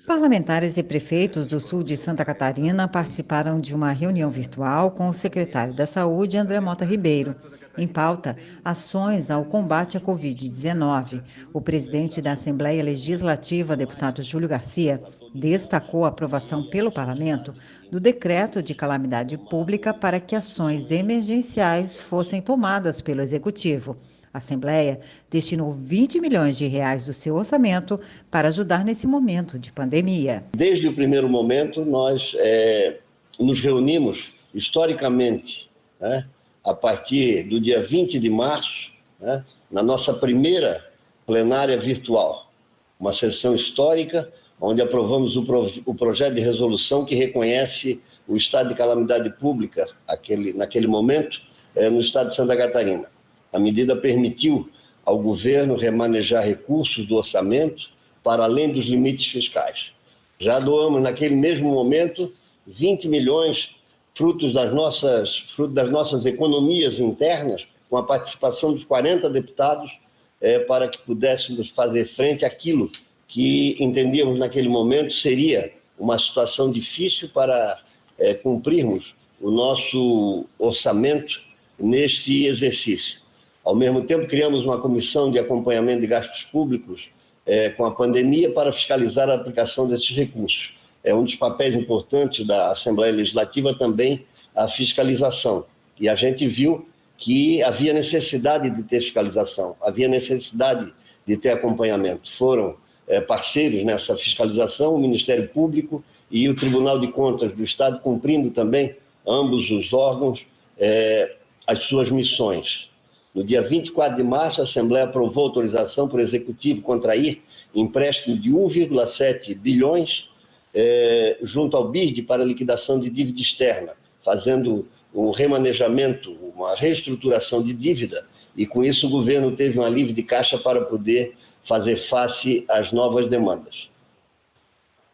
Parlamentares e prefeitos do sul de Santa Catarina participaram de uma reunião virtual com o secretário da Saúde, André Mota Ribeiro. Em pauta, ações ao combate à Covid-19. O presidente da Assembleia Legislativa, deputado Júlio Garcia, destacou a aprovação pelo Parlamento do decreto de calamidade pública para que ações emergenciais fossem tomadas pelo Executivo. A Assembleia destinou 20 milhões de reais do seu orçamento para ajudar nesse momento de pandemia. Desde o primeiro momento, nós nos reunimos historicamente, a partir do dia 20 de março, na nossa primeira plenária virtual. Uma sessão histórica, onde aprovamos o projeto de resolução que reconhece o estado de calamidade pública, naquele momento, no estado de Santa Catarina. A medida permitiu ao governo remanejar recursos do orçamento para além dos limites fiscais. Já doamos, naquele mesmo momento, 20 milhões, fruto das nossas economias internas, com a participação dos 40 deputados, para que pudéssemos fazer frente àquilo que entendíamos naquele momento seria uma situação difícil para cumprirmos o nosso orçamento neste exercício. Ao mesmo tempo, criamos uma comissão de acompanhamento de gastos públicos com a pandemia para fiscalizar a aplicação desses recursos. É um dos papéis importantes da Assembleia Legislativa também a fiscalização. E a gente viu que havia necessidade de ter fiscalização, havia necessidade de ter acompanhamento. Foram parceiros nessa fiscalização, o Ministério Público e o Tribunal de Contas do Estado, cumprindo também, ambos os órgãos, as suas missões. No dia 24 de março, a Assembleia aprovou autorização para o Executivo contrair empréstimo de 1,7 bilhões junto ao BID para liquidação de dívida externa, fazendo um remanejamento, uma reestruturação de dívida, e com isso o governo teve um alívio de caixa para poder fazer face às novas demandas.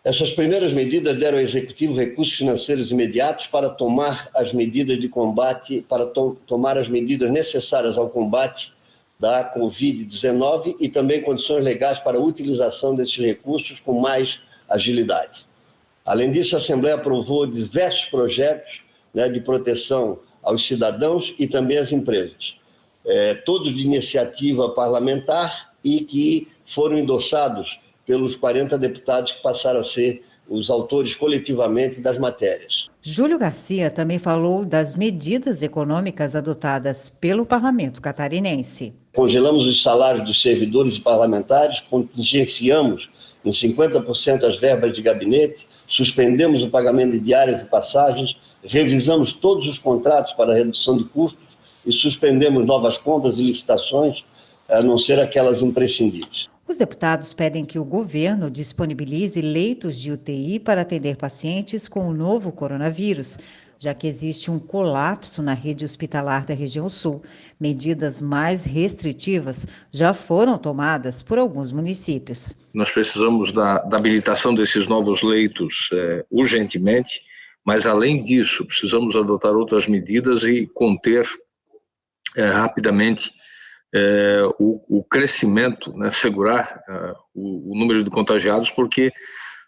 Essas primeiras medidas deram ao Executivo recursos financeiros imediatos para tomar as medidas de combate, para tomar as medidas necessárias ao combate da Covid-19 e também condições legais para a utilização desses recursos com mais agilidade. Além disso, a Assembleia aprovou diversos projetos de proteção aos cidadãos e também às empresas, todos de iniciativa parlamentar e que foram endossados pelos 40 deputados que passaram a ser os autores coletivamente das matérias. Júlio Garcia também falou das medidas econômicas adotadas pelo Parlamento catarinense. Congelamos os salários dos servidores e parlamentares, contingenciamos em 50% as verbas de gabinete, suspendemos o pagamento de diárias e passagens, revisamos todos os contratos para redução de custos e suspendemos novas compras e licitações, a não ser aquelas imprescindíveis. Os deputados pedem que o governo disponibilize leitos de UTI para atender pacientes com o novo coronavírus, já que existe um colapso na rede hospitalar da região sul. Medidas mais restritivas já foram tomadas por alguns municípios. Nós precisamos da habilitação desses novos leitos urgentemente, mas além disso, precisamos adotar outras medidas e conter rapidamente o crescimento, segurar o número de contagiados, porque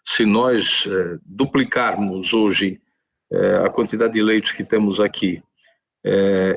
se nós duplicarmos hoje a quantidade de leitos que temos aqui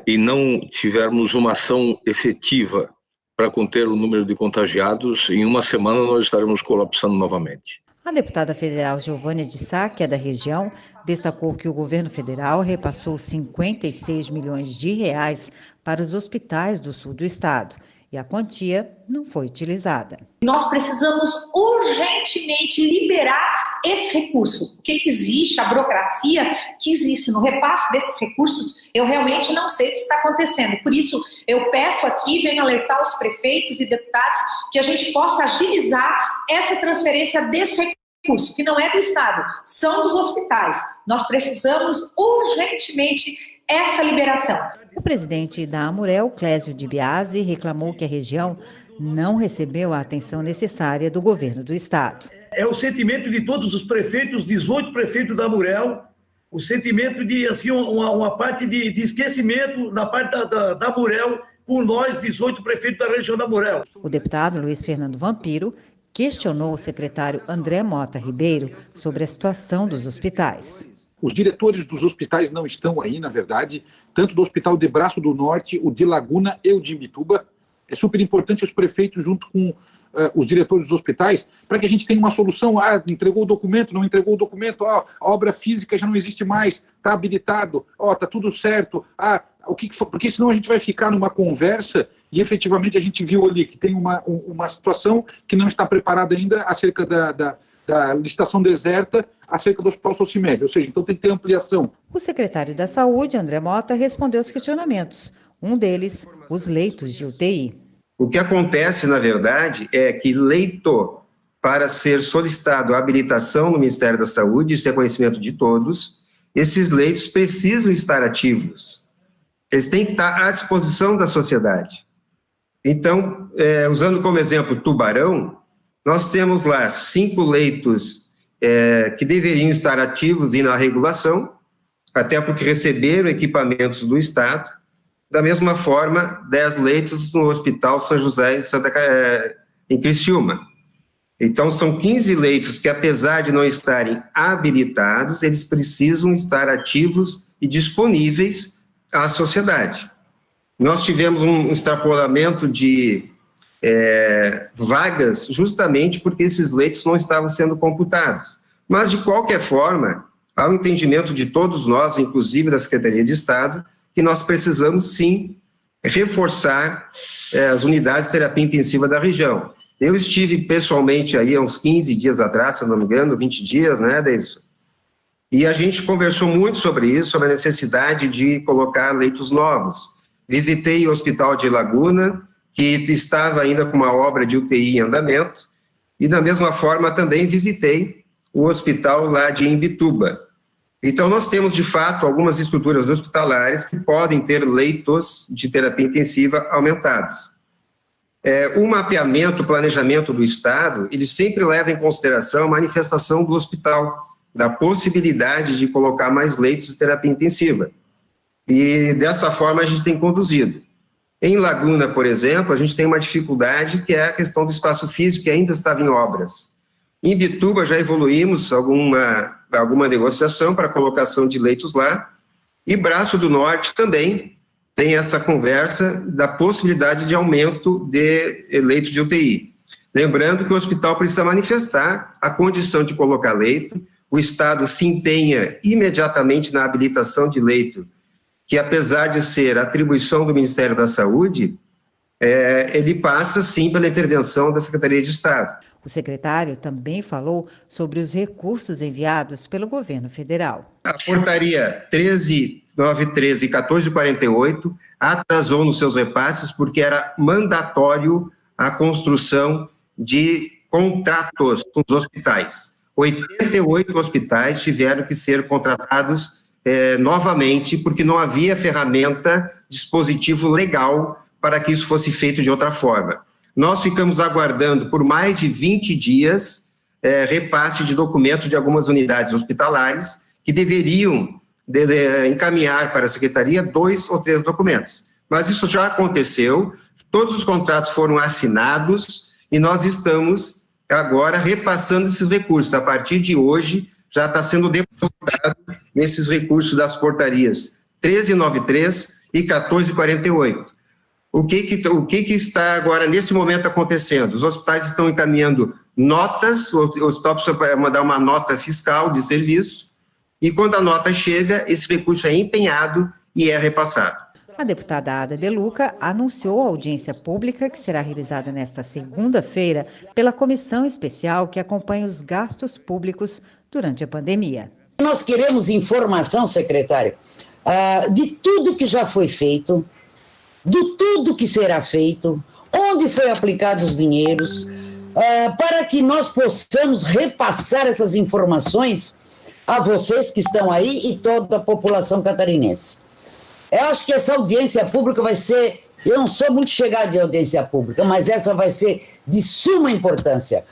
e não tivermos uma ação efetiva para conter o número de contagiados, em uma semana nós estaremos colapsando novamente. A deputada federal Giovânia de Sá, que é da região, destacou que o governo federal repassou 56 milhões de reais para os hospitais do sul do estado e a quantia não foi utilizada. Nós precisamos urgentemente liberar esse recurso. O que existe, a burocracia que existe no repasse desses recursos, eu realmente não sei o que está acontecendo. Por isso, eu peço aqui, venho alertar os prefeitos e deputados que a gente possa agilizar essa transferência desse recurso, que não é do Estado, são dos hospitais. Nós precisamos urgentemente essa liberação. O presidente da Amurel, Clésio de Biasi, reclamou que a região não recebeu a atenção necessária do governo do estado. É o sentimento de todos os prefeitos, 18 prefeitos da Amurel, o sentimento de assim, uma parte de esquecimento da parte da Amurel por nós, 18 prefeitos da região da Amurel. O deputado Luiz Fernando Vampiro questionou o secretário André Mota Ribeiro sobre a situação dos hospitais. Os diretores dos hospitais não estão aí, na verdade, tanto do Hospital de Braço do Norte, o de Laguna e o de Imbituba. É super importante os prefeitos junto com os diretores dos hospitais, para que a gente tenha uma solução. Entregou o documento, não entregou o documento, a obra física já não existe mais, está habilitado, está tudo certo. Porque senão a gente vai ficar numa conversa e efetivamente a gente viu ali que tem uma situação que não está preparada ainda acerca da licitação deserta acerca do Hospital Socimed, ou seja, então tem que ter ampliação. O secretário da Saúde, André Mota, respondeu aos questionamentos. Um deles, os leitos de UTI. O que acontece, na verdade, é que leito para ser solicitado a habilitação no Ministério da Saúde, isso é conhecimento de todos, esses leitos precisam estar ativos. Eles têm que estar à disposição da sociedade. Então, usando como exemplo Tubarão, nós temos lá 5 leitos que deveriam estar ativos e na regulação, até porque receberam equipamentos do Estado. Da mesma forma, 10 leitos no Hospital São José em Criciúma. Então, são 15 leitos que, apesar de não estarem habilitados, eles precisam estar ativos e disponíveis à sociedade. Nós tivemos um extrapolamento de vagas justamente porque esses leitos não estavam sendo computados. Mas, de qualquer forma, há um entendimento de todos nós, inclusive da Secretaria de Estado, que nós precisamos, sim, reforçar as unidades de terapia intensiva da região. Eu estive pessoalmente aí há uns 15 dias atrás, se eu não me engano, 20 dias, né, Davidson? E a gente conversou muito sobre isso, sobre a necessidade de colocar leitos novos. Visitei o Hospital de Laguna, que estava ainda com uma obra de UTI em andamento, e da mesma forma também visitei o hospital lá de Imbituba. Então, nós temos, de fato, algumas estruturas hospitalares que podem ter leitos de terapia intensiva aumentados. O mapeamento, o planejamento do Estado, ele sempre leva em consideração a manifestação do hospital, da possibilidade de colocar mais leitos de terapia intensiva. E, dessa forma, a gente tem conduzido. Em Laguna, por exemplo, a gente tem uma dificuldade que é a questão do espaço físico, que ainda estava em obras. Em Imbituba já evoluímos alguma negociação para a colocação de leitos lá, e Braço do Norte também tem essa conversa da possibilidade de aumento de leitos de UTI. Lembrando que o hospital precisa manifestar a condição de colocar leito, o Estado se empenha imediatamente na habilitação de leito, que apesar de ser atribuição do Ministério da Saúde, ele passa sim pela intervenção da Secretaria de Estado. O secretário também falou sobre os recursos enviados pelo governo federal. A portaria 13.913 e 1448 atrasou nos seus repasses porque era mandatório a construção de contratos com os hospitais. 88 hospitais tiveram que ser contratados novamente porque não havia ferramenta, dispositivo legal para que isso fosse feito de outra forma. Nós ficamos aguardando por mais de 20 dias repasse de documento de algumas unidades hospitalares que deveriam encaminhar para a Secretaria 2 ou 3 documentos. Mas isso já aconteceu, todos os contratos foram assinados e nós estamos agora repassando esses recursos. A partir de hoje já está sendo depositado nesses recursos das portarias 13.93 e 14.48. O que está agora, nesse momento, acontecendo? Os hospitais estão encaminhando notas, o hospital precisa mandar uma nota fiscal de serviço, e quando a nota chega, esse recurso é empenhado e é repassado. A deputada Ada De Luca anunciou a audiência pública que será realizada nesta segunda-feira pela comissão especial que acompanha os gastos públicos durante a pandemia. Nós queremos informação, secretário, de tudo que já foi feito, de tudo que será feito, onde foi aplicado os dinheiros, para que nós possamos repassar essas informações a vocês que estão aí e toda a população catarinense. Eu acho que essa audiência pública vai ser, eu não sou muito chegado de audiência pública, mas essa vai ser de suma importância.